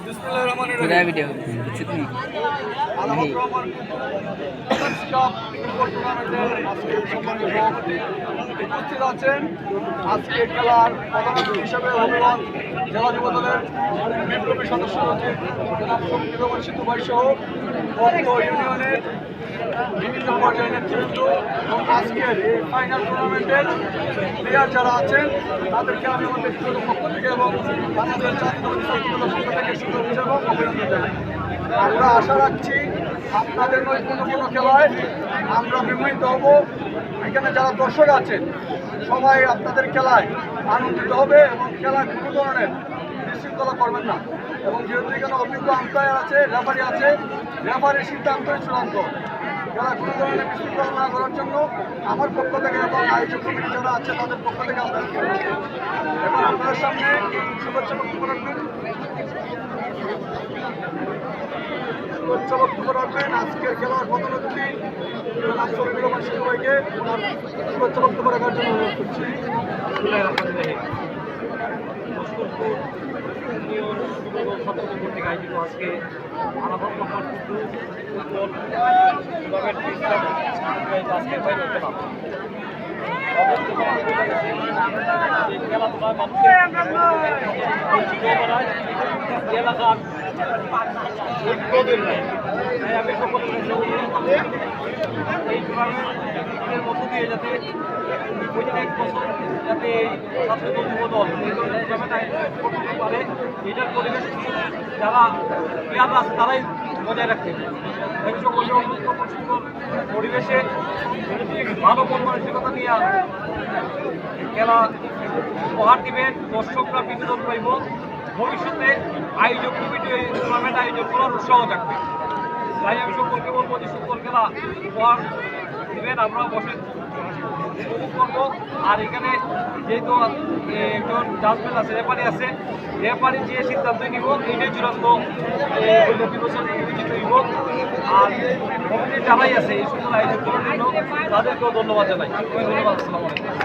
खुदा वीडियो कुछ नहीं नहीं উপস্থিত আছেন আজকে খেলার প্রধান অতিথি হিসেবে হবিগঞ্জ জেলা যুব দলের বিপ্লবী সদস্য সচিব জনাব শফিকুর রহমান সিদ্ধু ভাই সহ অত্র ইউনিয়নের বিভিন্ন পর্যায়ের নেতৃত্ব এবং আজকের এই ফাইনাল টুর্নামেন্টের প্লেয়ার যারা আছেন তাদেরকে আমি আমার ব্যক্তিগত পক্ষ থেকে এবং বাংলাদেশ জাতীয় দলের পক্ষ থেকে শুভেচ্ছা এবং অভিনন্দন জানাই। আমরা আশা রাখছি আপনাদের নৈপুণ্যপূর্ণ খেলায় আমরা বিমোহিত হব। এখানে যারা দর্শক আছেন সবাই আপনাদের খেলায় আনন্দিত হবে এবং খেলায় কোনো ধরনের বিশৃঙ্খলা করবেন না। এবং যেহেতু এখানে অভিজ্ঞ আম্পায়ার আছে, রেফারি আছে, রেফারির সিদ্ধান্তই চূড়ান্ত। খেলা কোনো ধরনের বিশৃঙ্খলা না করার জন্য আমার পক্ষ থেকে এবং আয়োজক কমিটি যারা আছে তাদের পক্ষ থেকে আপনাদের এবং আপনাদের সামনে শুভেচ্ছা বক্তব্য রাখবেন আজকের খেলার প্রধান অতিথি জনাব শফিকুর রহমান সিদ্ধু ভাইকে ওনার শুভেচ্ছা বক্তব্য রাখার জন্য অনুরোধ করছি। আয়োজিত আজকে খেলাধুলায় মানুষের এলাকার আমি সকলের এই টুর্নামেন্টের মধ্য দিয়ে যাতে প্রত্যেক বছর যাতে ছাত্রদল যুবদল এই ধরনের টুর্নামেন্ট আয়োজন করতে পারে এটার পরিবেশ যারা প্লেয়ার আছে তারাই বজায় রাখতে এই সকল সুন্দর পরিবেশে ভালো মানসিকতা নিয়ে খেলা উপহার দিবেন, দর্শকরা বিনোদন পাইব, ভবিষ্যতে আয়োজক কমিটি এই টুর্নামেন্ট আয়োজন করার উৎসাহ থাকবে। তাই আমি সকলকে বলবো যে সুন্দর খেলা উপহার দিবেন, আমরা বসে উপভোগ করবো। আর এখানে যেহেতু একজন জাজমেন্ট আছে, রেফারি আছে, রেফারি যে সিদ্ধান্ত নিব এইটাই চূড়ান্ত বিবেচনা বিবেচিত হইব। আর কমিটি যারাই আছে এই সুন্দর আয়োজন করার জন্য তাদেরকেও ধন্যবাদ জানাই। ধন্যবাদ। আসসালামু আলাইকুম।